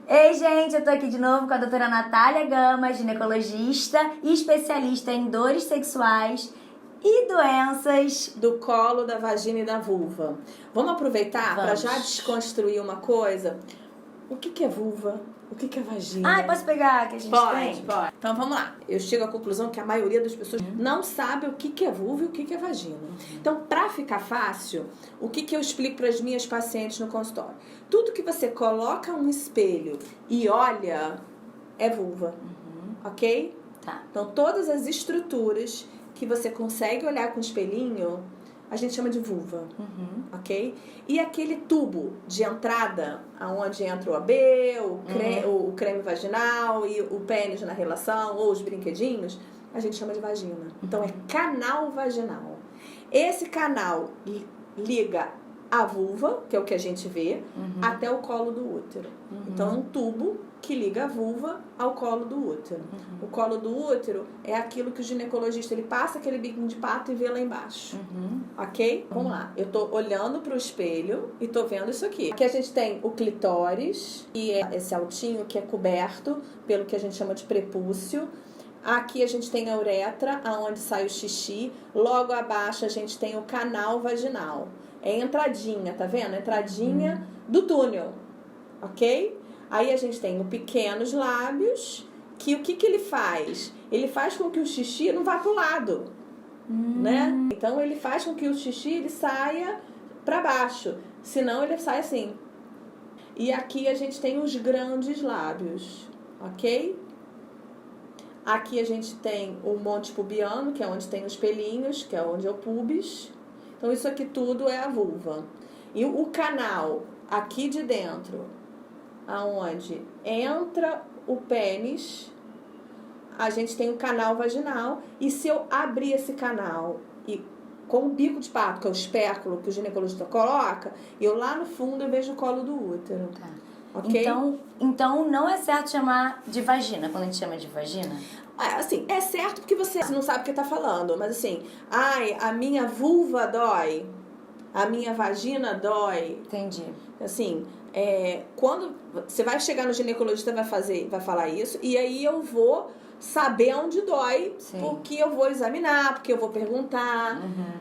Ei, gente, eu tô aqui de novo com a doutora Natália Gama, ginecologista e especialista em dores sexuais e doenças do colo, da vagina e da vulva. Vamos aproveitar para já desconstruir uma coisa. O que é vulva? O que é vagina? Ah, posso pegar que a gente tem? Pode. Então vamos lá. Eu chego à conclusão que a maioria das pessoas não sabe o que é vulva e o que é vagina. Então, para ficar fácil, o que eu explico para as minhas pacientes no consultório? Tudo que você coloca um espelho e olha é vulva. Ok? Tá. Então, todas as estruturas que você consegue olhar com o espelhinho, a gente chama de vulva, ok? E aquele tubo de entrada, aonde entra o AB, o creme vaginal e o pênis na relação, ou os brinquedinhos, a gente chama de vagina. Então, é canal vaginal. Esse canal liga a vulva, que é o que a gente vê, até o colo do útero. Então, é um tubo que liga a vulva ao colo do útero. O colo do útero é aquilo que o ginecologista, ele passa aquele biquinho de pato e vê lá embaixo. Ok? Vamos lá. Eu tô olhando pro espelho e tô vendo isso aqui. Aqui a gente tem o clitóris, que é esse altinho que é coberto pelo que a gente chama de prepúcio. Aqui a gente tem a uretra, aonde sai o xixi. Logo abaixo a gente tem o canal vaginal. É a entradinha, tá vendo? A entradinha do túnel. Ok? Aí a gente tem os pequenos lábios, que o que ele faz? Ele faz com que o xixi não vá pro lado, né? Então ele faz com que o xixi ele saia para baixo, senão ele sai assim. E aqui a gente tem os grandes lábios, ok? Aqui a gente tem o monte pubiano, que é onde tem os pelinhos, que é onde é o pubis. Então isso aqui tudo é a vulva. E o canal aqui de dentro, aonde entra o pênis, a gente tem o canal vaginal. E se eu abrir esse canal e com o bico de pato, que é o espéculo que o ginecologista coloca, eu lá no fundo eu vejo o colo do útero. Tá. Ok? Então não é certo chamar de vagina quando a gente chama de vagina? Assim, é certo porque você não sabe o que tá falando, mas assim, ai, a minha vulva dói, a minha vagina dói. Entendi. Assim, quando você vai chegar no ginecologista, vai falar isso, e aí eu vou saber onde dói. Sim. Porque eu vou examinar, porque eu vou perguntar.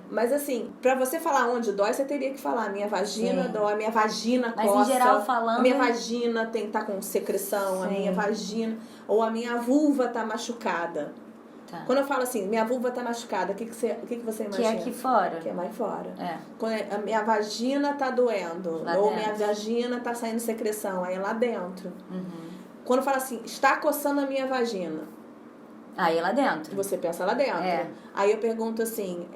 Mas assim, pra você falar onde dói, você teria que falar: minha vagina dói, minha vagina coça. Mas em geral falando, a minha vagina tá com secreção. Sim. A minha vagina, ou a minha vulva tá machucada. Tá. Quando eu falo assim, minha vulva tá machucada, o que você imagina? Que é aqui fora. Que é mais fora. É. Quando a minha vagina tá doendo, lá ou dentro. minha vagina tá saindo secreção, aí é lá dentro. Quando eu falo assim, está coçando a minha vagina. Aí é lá dentro. Você pensa lá dentro. É. Aí eu pergunto assim,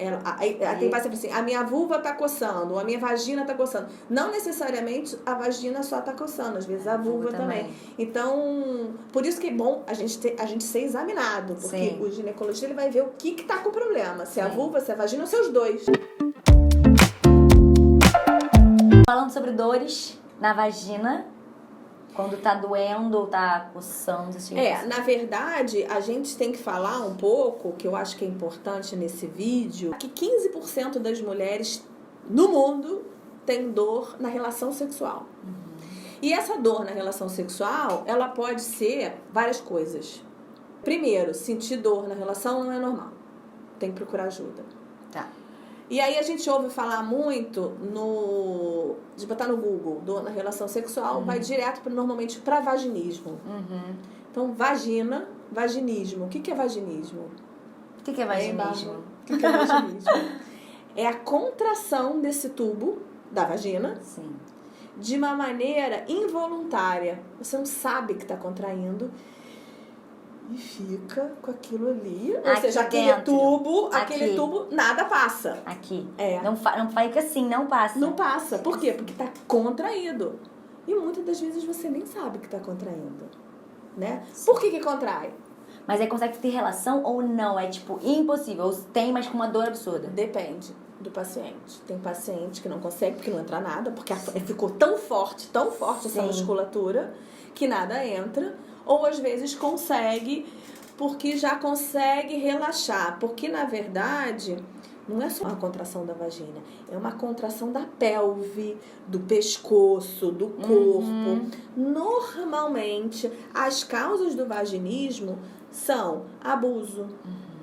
tem paciente assim, a minha vulva tá coçando, ou a minha vagina tá coçando. Não necessariamente a vagina só tá coçando, às vezes a vulva também. Então, por isso que é bom a gente ser examinado, porque Sim. o ginecologista ele vai ver o que tá com problema, se é a vulva, se é a vagina ou se é os dois. Falando sobre dores na vagina, quando tá doendo ou tá coçando. Na verdade, a gente tem que falar um pouco, que eu acho que é importante nesse vídeo, que 15% das mulheres no mundo tem dor na relação sexual. E essa dor na relação sexual, ela pode ser várias coisas. Primeiro, sentir dor na relação não é normal. Tem que procurar ajuda. Tá. E aí a gente ouve falar muito de botar no Google, dor na relação sexual, vai direto normalmente para vaginismo. Então, vaginismo. O que é vaginismo? O que é vaginismo? O que é vaginismo? É a contração desse tubo da vagina. Sim. De uma maneira involuntária. Você não sabe que está contraindo. E fica com aquilo ali. Ou seja, aquele tubo, nada passa. Aqui. É. Não fica assim, não passa. Não passa. Por quê? Porque tá contraído. E muitas das vezes você nem sabe que tá contraindo. Né? Sim. Por que contrai? Mas aí consegue ter relação ou não? É tipo impossível. Ou tem, mas com uma dor absurda. Depende do paciente. Tem paciente que não consegue porque não entra nada. Porque ficou tão forte essa musculatura que nada entra. Ou às vezes consegue porque já consegue relaxar. Porque, na verdade, não é só uma contração da vagina, é uma contração da pelve, do pescoço, do corpo. Normalmente, as causas do vaginismo são abuso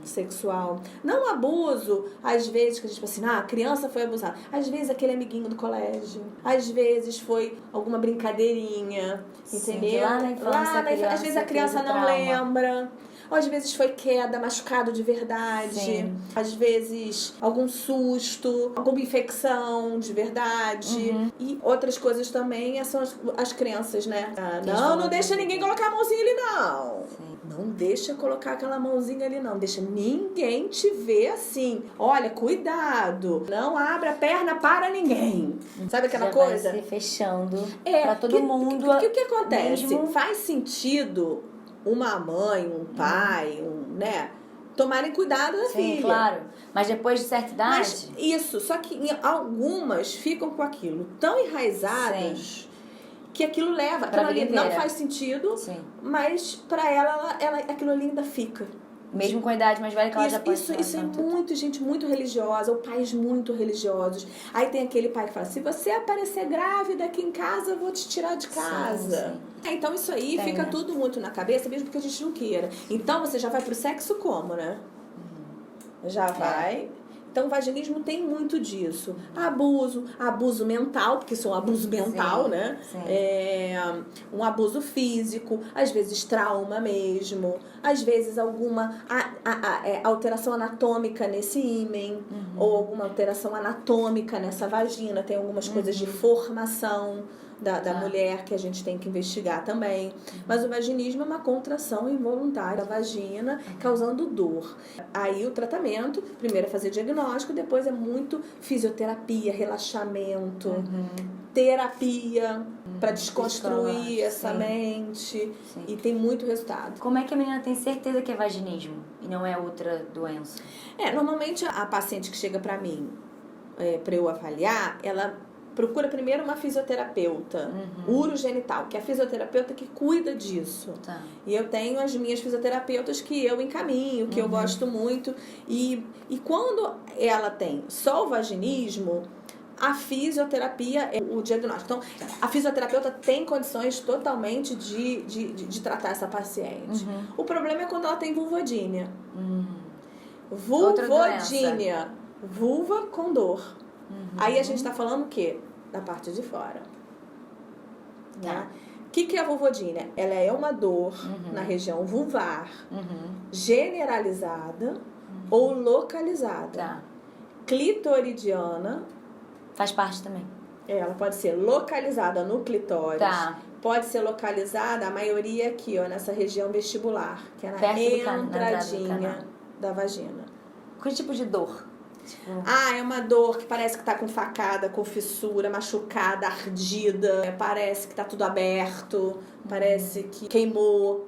sexual. Não abuso, às vezes, que a gente fala assim, a criança foi abusada. Às vezes aquele amiguinho do colégio. Às vezes foi alguma brincadeirinha, entendeu? Lá na infância, às vezes a criança não lembra. Ou às vezes foi queda, machucado de verdade. Sim. Às vezes algum susto, alguma infecção de verdade. E outras coisas também são as crianças, né? Não deixa ninguém colocar a mãozinha ali, não. Sim. Não deixa colocar aquela mãozinha ali, não. Deixa ninguém te ver assim. Olha, cuidado. Não abra a perna para ninguém. Sabe aquela coisa? Vai se fechando pra todo mundo. O que acontece? Mesmo... Faz sentido uma mãe, um pai, né? Tomarem cuidado da filha. Sim, claro. Mas depois de certa idade... Mas isso, só que algumas ficam com aquilo tão enraizadas... que aquilo leva, aquilo ali não faz sentido, mas pra ela aquilo ali ainda fica. Mesmo com a idade mais velha que ela já pode... Isso é muito, gente muito religiosa, ou pais muito religiosos. Aí tem aquele pai que fala, se você aparecer grávida aqui em casa, eu vou te tirar de casa. Então isso aí fica tudo muito na cabeça, mesmo que a gente não queira. Então você já vai pro sexo como, né? Já vai... Então, o vaginismo tem muito disso. Abuso mental, porque isso é um abuso mental, né? Um abuso físico, às vezes trauma mesmo, às vezes alguma alteração anatômica nesse ímen, ou alguma alteração anatômica nessa vagina. Tem algumas coisas de formação da mulher que a gente tem que investigar também. Mas o vaginismo é uma contração involuntária da vagina, causando dor. Aí o tratamento, primeiro é fazer diagnóstico, depois é muito fisioterapia, relaxamento, terapia para desconstruir essa mente. E tem muito resultado. Como é que a menina tem certeza que é vaginismo e não é outra doença? Normalmente a paciente que chega para mim, para eu avaliar, ela procura primeiro uma fisioterapeuta urogenital, que é a fisioterapeuta que cuida disso. E eu tenho as minhas fisioterapeutas que eu encaminho, que eu gosto muito. E quando ela tem só o vaginismo, a fisioterapia é o diagnóstico. Então, a fisioterapeuta tem condições totalmente de tratar essa paciente. O problema é quando ela tem vulvodínia. Vulvodínia. Vulva com dor. Aí a gente está falando o quê? Da parte de fora. Né? O que é a vulvodínia? Ela é uma dor na região vulvar, generalizada ou localizada. Clitoridiana. Faz parte também. Ela pode ser localizada no clitóris. Pode ser localizada, a maioria aqui, ó, nessa região vestibular, que é na entradinha da vagina. Qual tipo de dor? É uma dor que parece que tá com facada, com fissura, machucada, ardida. Parece que tá tudo aberto, parece que queimou.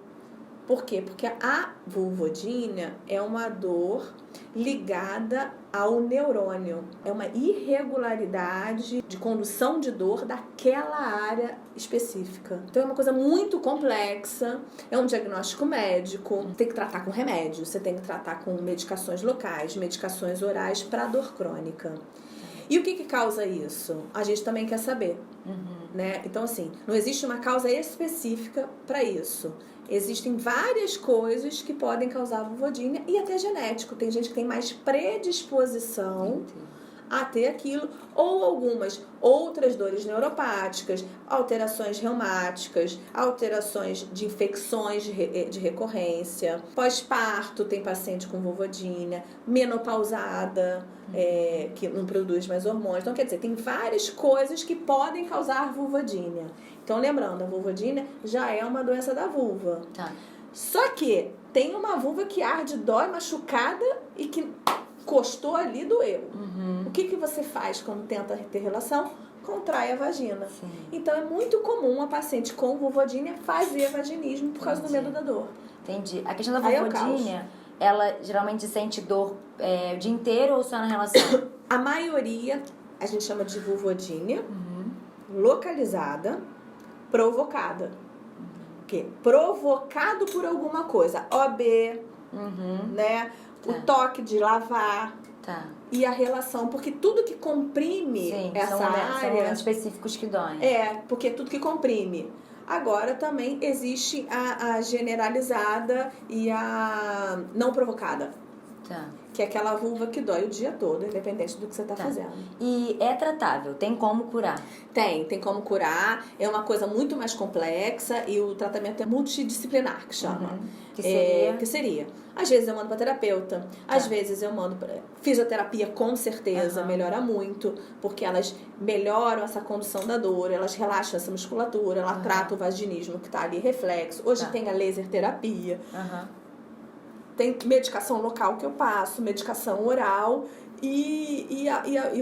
Por quê? Porque a vulvodínia é uma dor ligada ao neurônio. É uma irregularidade de condução de dor daquela área específica. Então é uma coisa muito complexa, é um diagnóstico médico, tem que tratar com remédio, você tem que tratar com medicações locais, medicações orais para dor crônica. E o que causa isso? A gente também quer saber. Né? Então, assim, não existe uma causa específica para isso. Existem várias coisas que podem causar vulvodínia e até genético. Tem gente que tem mais predisposição a ter aquilo, ou algumas outras dores neuropáticas, alterações reumáticas, alterações de infecções de recorrência, pós-parto, tem paciente com vulvodínia, menopausada, que não produz mais hormônios. Então, quer dizer, tem várias coisas que podem causar vulvodínia. Então, lembrando, a vulvodínia já é uma doença da vulva. Só que tem uma vulva que arde, dói, machucada e que encostou ali, doeu. O que você faz quando tenta ter relação? Contrai a vagina. Então, é muito comum a paciente com vulvodínia fazer vaginismo por causa do medo da dor. Entendi. A questão da vulvodínia, ela geralmente sente dor o dia inteiro ou só na relação? A maioria, a gente chama de vulvodínia, localizada, provocada. O quê? Provocado por alguma coisa. OB, né? O toque de lavar. e a relação, porque tudo que comprime Sim, essa são área... momentos específicos que doem. Porque tudo que comprime. Agora também existe a generalizada e a não provocada. Tá. Que é aquela vulva que dói o dia todo, independente do que você tá fazendo. E é tratável? Tem como curar? Tem como curar. É uma coisa muito mais complexa e o tratamento é multidisciplinar, que chama. Que seria? Às vezes eu mando pra terapeuta, às vezes eu mando pra... Fisioterapia, com certeza, melhora muito, porque elas melhoram essa condução da dor, elas relaxam essa musculatura, ela trata o vaginismo que tá ali, reflexo. Hoje tem a laser terapia. Tem medicação local que eu passo, medicação oral e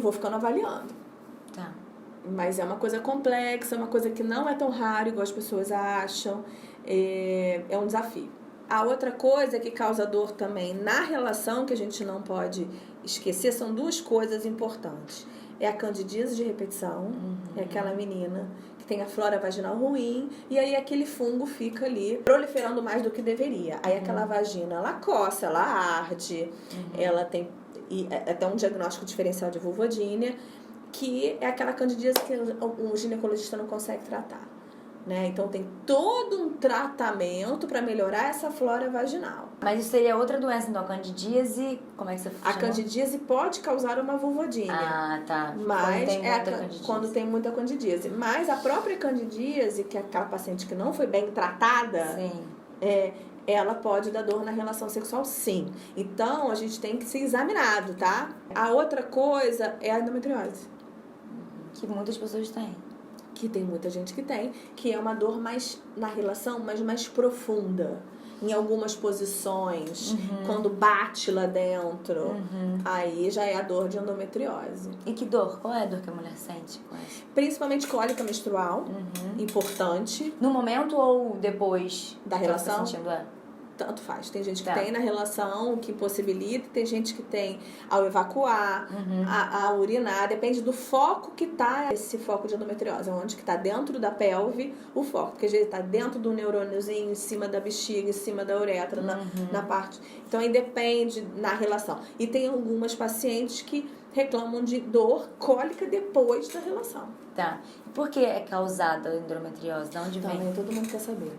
vou ficando avaliando. Tá. Mas é uma coisa complexa, é uma coisa que não é tão raro, igual as pessoas acham. É um desafio. A outra coisa que causa dor também na relação, que a gente não pode esquecer, são duas coisas importantes. É a candidíase de repetição, é aquela menina que tem a flora vaginal ruim, e aí aquele fungo fica ali proliferando mais do que deveria. Aí aquela vagina, ela coça, ela arde, ela tem até um diagnóstico diferencial de vulvodínia, que é aquela candidíase que o ginecologista não consegue tratar. Né? Então tem todo um tratamento para melhorar essa flora vaginal. Mas isso seria outra doença, então a candidíase, como é que você chamou? A candidíase pode causar uma vulvodínia. Ah, tá. Mas Quando tem muita candidíase. Mas a própria candidíase, que é aquela paciente que não foi bem tratada, ela pode dar dor na relação sexual, sim. Então a gente tem que ser examinado, tá? A outra coisa é a endometriose. Que muitas pessoas têm. Que tem muita gente que tem, que é uma dor mais na relação, mas mais profunda. Em algumas posições, quando bate lá dentro, aí já é a dor de endometriose. E que dor? Qual é a dor que a mulher sente com essa? Principalmente cólica menstrual, importante. No momento ou depois da relação? Tá sentindo, Tanto faz. Tem gente que tem na relação, que impossibilita, tem gente que tem ao evacuar, a urinar, depende do foco que tá esse foco de endometriose, onde que tá dentro da pelve o foco, porque às vezes tá dentro do neurôniozinho, em cima da bexiga, em cima da uretra, na parte. Então aí depende na relação. E tem algumas pacientes que reclamam de dor cólica depois da relação. Tá. E por que é causada a endometriose? De onde vem? Também todo mundo quer saber.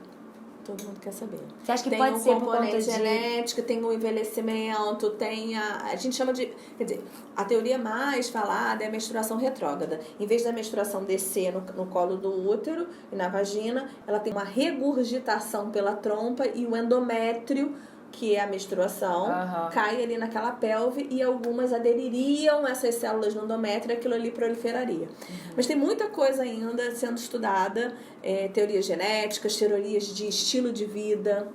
Todo mundo quer saber. Você acha que pode ser por conta de... Tem um componente genético, tem um envelhecimento, tem a gente chama de... Quer dizer, a teoria mais falada é a menstruação retrógrada. Em vez da menstruação descer no colo do útero e na vagina, ela tem uma regurgitação pela trompa e o endométrio, que é a menstruação, cai ali naquela pelve e algumas adeririam essas células no endométrio e aquilo ali proliferaria. Mas tem muita coisa ainda sendo estudada, teorias genéticas, teorias de estilo de vida,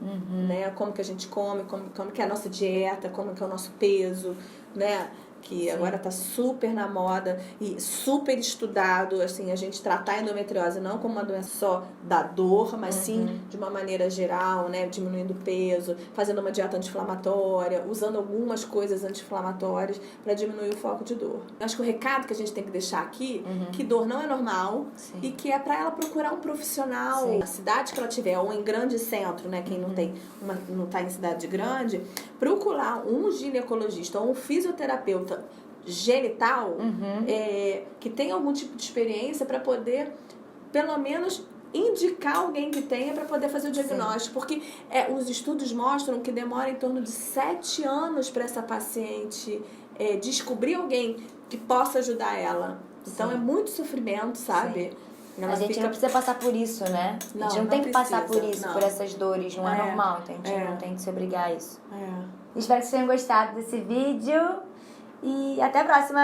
né? Como que a gente come, como que é a nossa dieta, como que é o nosso peso, né? Que agora tá super na moda e super estudado, assim, a gente tratar a endometriose não como uma doença só da dor, mas sim de uma maneira geral, né, diminuindo o peso, fazendo uma dieta anti-inflamatória, usando algumas coisas anti-inflamatórias para diminuir o foco de dor. Eu acho que o recado que a gente tem que deixar aqui, que dor não é normal e que é para ela procurar um profissional na cidade que ela tiver, ou em grande centro, né, quem não tá em cidade grande, procurar um ginecologista ou um fisioterapeuta genital que tenha algum tipo de experiência para poder, pelo menos, indicar alguém que tenha para poder fazer o diagnóstico. Porque os estudos mostram que demora em torno de 7 anos para essa paciente descobrir alguém que possa ajudar ela. Então é muito sofrimento, sabe? A gente não precisa passar por isso, né? A gente não tem que passar por isso, por essas dores. Não é normal, então a gente não tem que se obrigar a isso. Espero que vocês tenham gostado desse vídeo. E até a próxima!